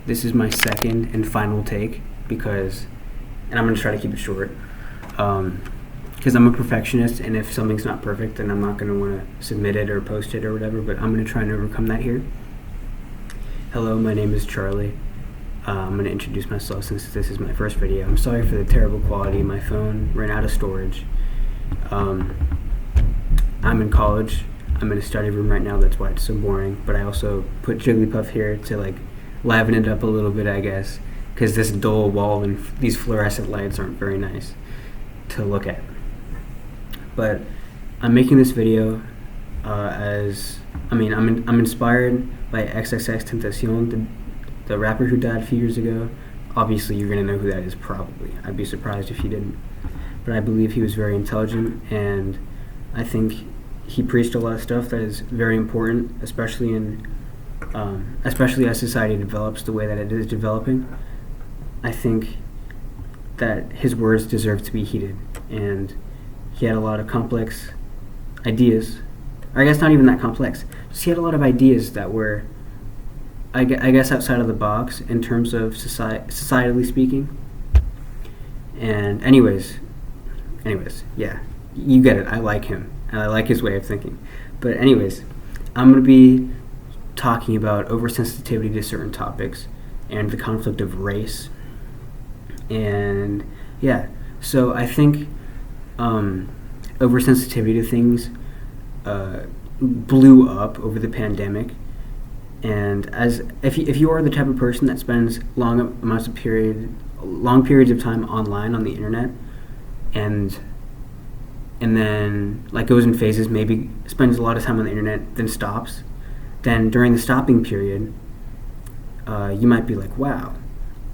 This is my second and final take and I'm going to try to keep it short, because I'm a perfectionist, and if something's not perfect, then I'm not going to want to submit it or post it or whatever, but I'm going to try and overcome that here. Hello, my name is Charlie. I'm going to introduce myself since this is my first video. I'm sorry for the terrible quality. My phone ran out of storage. I'm in college. I'm in a study room right now, that's why it's so boring, but I also put Jigglypuff here to liven it up a little bit, I guess, because this dull wall and these fluorescent lights aren't very nice to look at. But I'm making this video I'm inspired by XXXTentacion, the rapper who died a few years ago. Obviously, you're going to know who that is, probably. I'd be surprised if you didn't. But I believe he was very intelligent, and I think he preached a lot of stuff that is very important, especially as society develops the way that it is developing. I think that his words deserve to be heeded, and he had a lot of complex ideas, or I guess not even that complex, just he had a lot of ideas that were, I guess, outside of the box in terms of societally speaking. And anyways, yeah, you get it, I like him, and I like his way of thinking. But anyways, I'm going to be talking about oversensitivity to certain topics and the conflict of race. And yeah, so I think oversensitivity to things blew up over the pandemic. And if you are the type of person that spends long periods of time online on the internet, and then goes in phases, maybe spends a lot of time on the internet, then stops, then during the stopping period, you might be like, wow,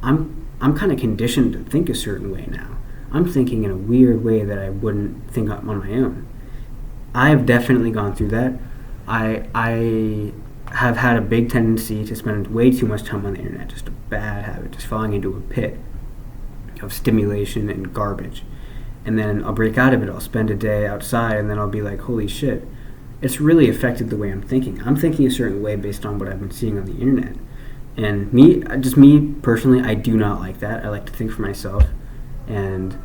I'm kind of conditioned to think a certain way now. I'm thinking in a weird way that I wouldn't think on my own. I have definitely gone through that. I have had a big tendency to spend way too much time on the internet, just a bad habit, just falling into a pit of stimulation and garbage. And then I'll break out of it, I'll spend a day outside, and then I'll be like, holy shit, it's really affected the way I'm thinking. I'm thinking a certain way based on what I've been seeing on the internet. And me personally, I do not like that. I like to think for myself, and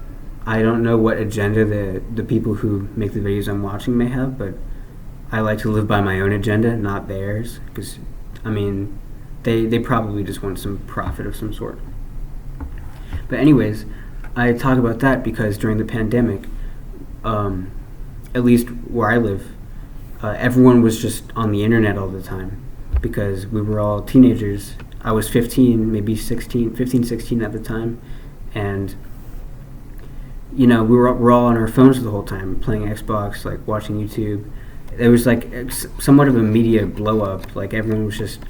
I don't know what agenda the people who make the videos I'm watching may have, but I like to live by my own agenda, not theirs, because, they probably just want some profit of some sort. But anyways, I talk about that because during the pandemic, at least where I live, everyone was just on the internet all the time because we were all teenagers. I was 15, maybe 16 at the time, and we're all on our phones the whole time, playing Xbox, watching YouTube. It was somewhat of a media blow up. Everyone was just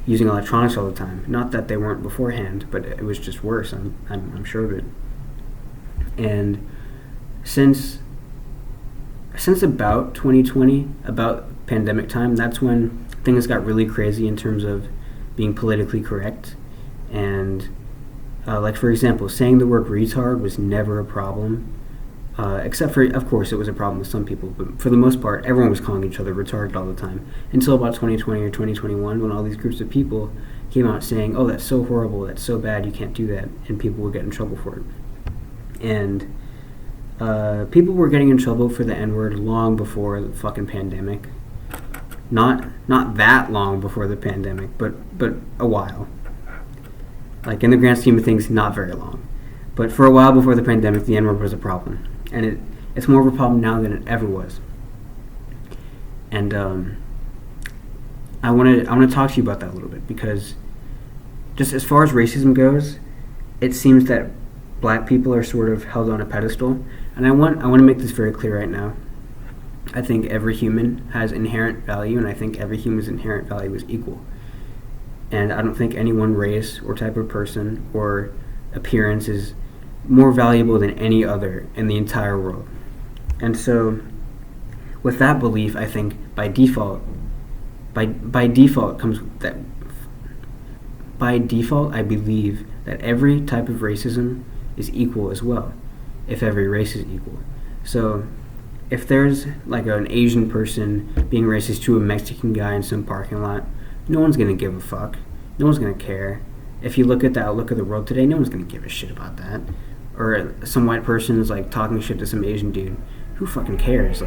using electronics all the time. Not that they weren't beforehand, but it was just worse. I'm sure of it. And since about 2020, about pandemic time, that's when things got really crazy in terms of being politically correct. And for example, saying the word retard was never a problem, except for, of course, it was a problem with some people, but for the most part, everyone was calling each other retarded all the time, until about 2020 or 2021, when all these groups of people came out saying, oh, that's so horrible, that's so bad, you can't do that, and people would get in trouble for it. And people were getting in trouble for the N-word long before the fucking pandemic. Not that long before the pandemic, but a while. In the grand scheme of things, not very long. But for a while before the pandemic, the N-word was a problem. And it's more of a problem now than it ever was. And I want to talk to you about that a little bit, because just as far as racism goes, it seems that black people are sort of held on a pedestal. And I want to make this very clear right now. I think every human has inherent value, and I think every human's inherent value is equal. And I don't think any one race or type of person or appearance is more valuable than any other in the entire world. And so, with that belief, I think by default comes that. By default, I believe that every type of racism is equal as well, if every race is equal. So, if there's an Asian person being racist to a Mexican guy in some parking lot, no one's gonna give a fuck. No one's gonna care. if you look at the outlook of the world today, no one's going to give a shit about that. Or some white person's like talking shit to some Asian dude. Who fucking cares?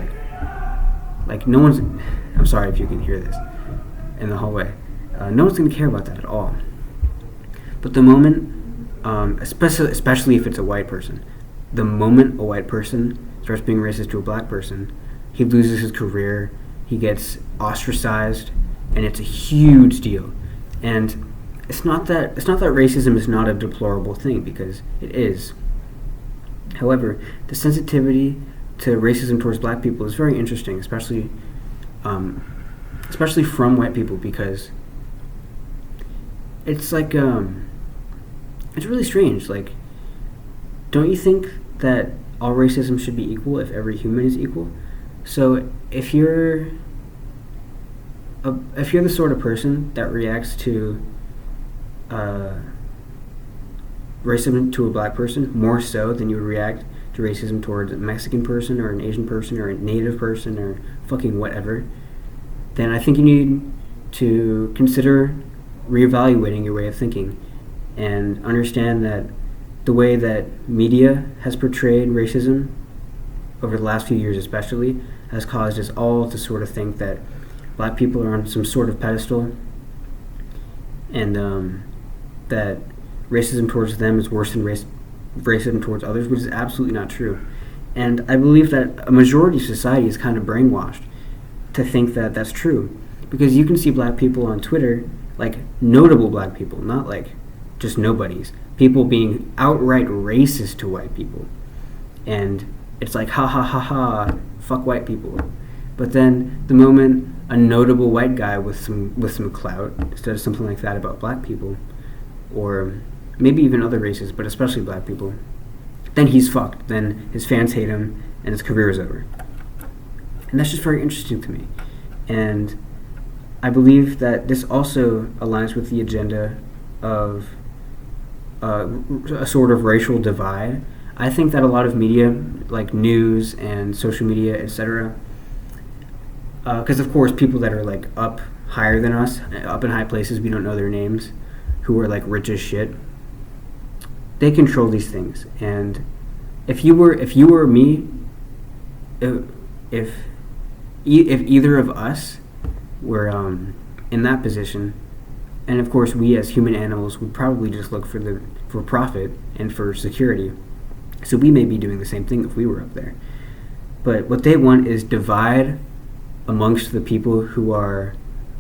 Like no one's. I'm sorry if you can hear this in the hallway. No one's going to care about that at all. But the moment, especially if it's a white person, the moment a white person starts being racist to a black person, he loses his career, he gets ostracized, and it's a huge deal. And it's not that racism is not a deplorable thing, because it is. However, the sensitivity to racism towards black people is very interesting, especially from white people, because it's like it's really strange. Like, don't you think that all racism should be equal if every human is equal? So if you're the sort of person that reacts to racism to a black person more so than you would react to racism towards a Mexican person or an Asian person or a Native person or fucking whatever, then I think you need to consider reevaluating your way of thinking and understand that the way that media has portrayed racism over the last few years especially has caused us all to sort of think that black people are on some sort of pedestal, and that racism towards them is worse than racism towards others, which is absolutely not true. And I believe that a majority of society is kind of brainwashed to think that that's true, because you can see black people on Twitter, like notable black people, not like just nobodies, people being outright racist to white people, and it's like ha ha ha ha, fuck white people. But then the moment a notable white guy with some clout says something like that about black people, or maybe even other races, but especially black people, then he's fucked. Then his fans hate him, and his career is over. And that's just very interesting to me. And I believe that this also aligns with the agenda of a sort of racial divide. I think that a lot of media, like news and social media, etc., because of course people that are like up higher than us, up in high places, we don't know their names, who are like rich as shit, they control these things. And if you were me, if either of us were in that position, and of course we as human animals would probably just look for profit and for security. So we may be doing the same thing if we were up there. But what they want is divide amongst the people who are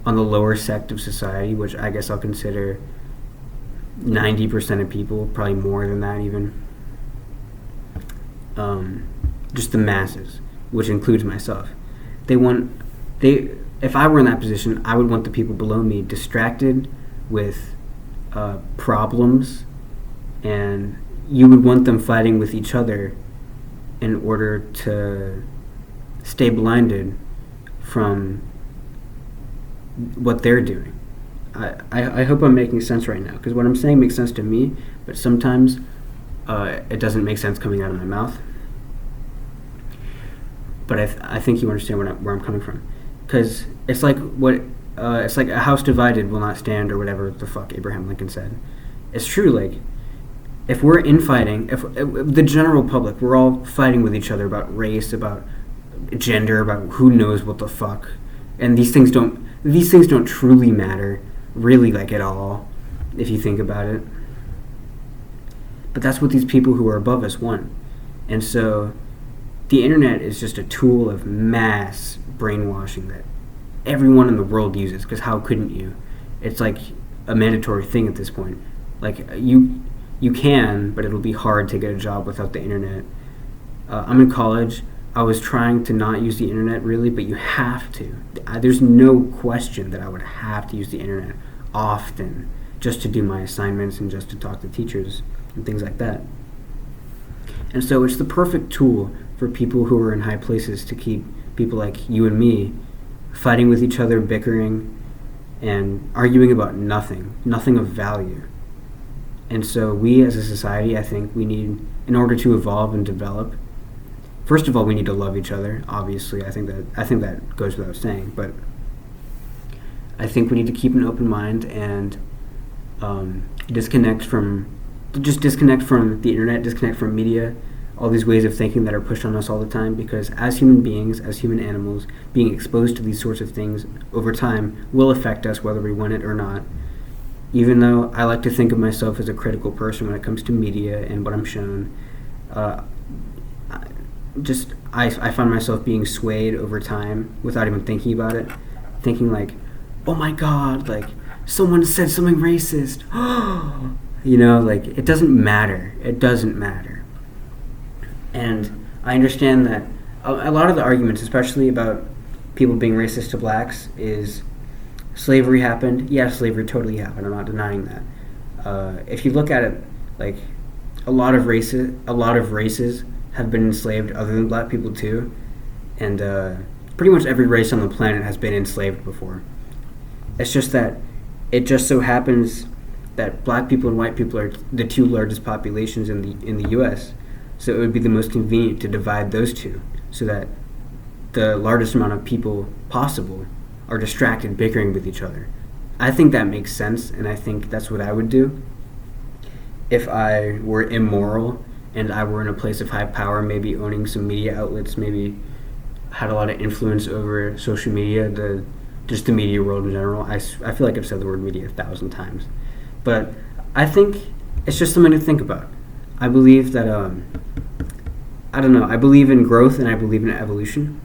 on the lower sect of society, which I guess I'll consider 90% of people, probably more than that even. Just the masses, which includes myself. If I were in that position, I would want the people below me distracted with problems, and you would want them fighting with each other in order to stay blinded from what they're doing. I hope I'm making sense right now, because what I'm saying makes sense to me, but sometimes it doesn't make sense coming out of my mouth. But I think you understand where I'm coming from, because it's like it's like a house divided will not stand, or whatever the fuck Abraham Lincoln said. It's true. Like, if we're infighting, if the general public, we're all fighting with each other about race, about gender, about who knows what the fuck, and these things don't truly matter, really, like, at all, if you think about it. But that's what these people who are above us want. And so the internet is just a tool of mass brainwashing that everyone in the world uses, because how couldn't you? It's like a mandatory thing at this point. Like, you can, but it'll be hard to get a job without the internet. I'm in college. I was trying to not use the internet, really, but you have to. There's no question that I would have to use the internet often just to do my assignments and just to talk to teachers and things like that. And so it's the perfect tool for people who are in high places to keep people like you and me fighting with each other, bickering, and arguing about nothing of value. And so we as a society, I think we need, in order to evolve and develop, first of all, we need to love each other, obviously. I think that goes without saying, but I think we need to keep an open mind and disconnect from the internet, disconnect from media, all these ways of thinking that are pushed on us all the time, because as human beings, as human animals, being exposed to these sorts of things over time will affect us whether we want it or not. Even though I like to think of myself as a critical person when it comes to media and what I'm shown, uh, I find myself being swayed over time without even thinking about it, thinking like, oh my god, like someone said something racist. Like it doesn't matter. It doesn't matter. And I understand that a lot of the arguments, especially about people being racist to blacks, is slavery happened. Yeah, slavery totally happened. I'm not denying that. If you look at it, like a lot of races have been enslaved other than black people too, and pretty much every race on the planet has been enslaved before. It's just that it just so happens that black people and white people are the two largest populations in the U.S., so it would be the most convenient to divide those two, so that the largest amount of people possible are distracted bickering with each other. I think that makes sense, and I think that's what I would do if I were immoral and I were in a place of high power, maybe owning some media outlets, maybe had a lot of influence over social media, just the media world in general. I feel like I've said the word media 1,000 times. But I think it's just something to think about. I believe that, I don't know, I believe in growth and I believe in evolution.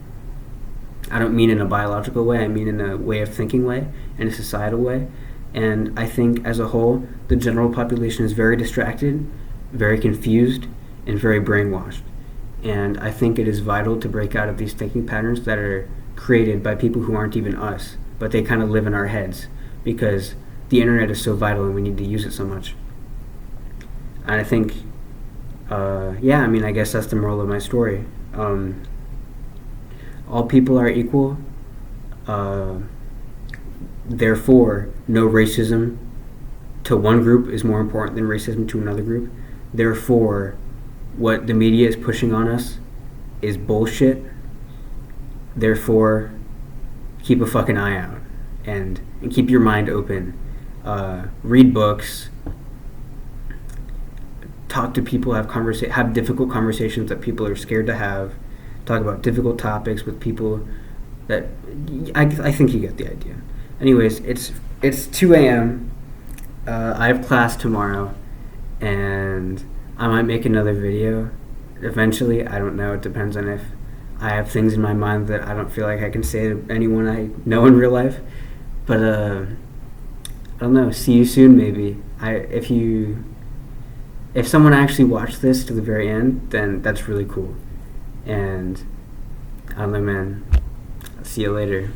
I don't mean in a biological way, I mean in a way of thinking way, in a societal way. And I think as a whole, the general population is very distracted, very confused, and very brainwashed. And I think it is vital to break out of these thinking patterns that are created by people who aren't even us, but they kind of live in our heads because the internet is so vital and we need to use it so much. And I think, I guess that's the moral of my story. All people are equal. Therefore, no racism to one group is more important than racism to another group. Therefore, what the media is pushing on us is bullshit. Therefore, keep a fucking eye out and keep your mind open. Read books. Talk to people. Have difficult conversations that people are scared to have. Talk about difficult topics with people that I think you get the idea. Anyways, it's 2 a.m. I have class tomorrow, and I might make another video eventually. I don't know. It depends on if I have things in my mind that I don't feel like I can say to anyone I know in real life. But I don't know. See you soon, maybe. If someone actually watched this to the very end, then that's really cool. And I don't know, man. I'll see you later.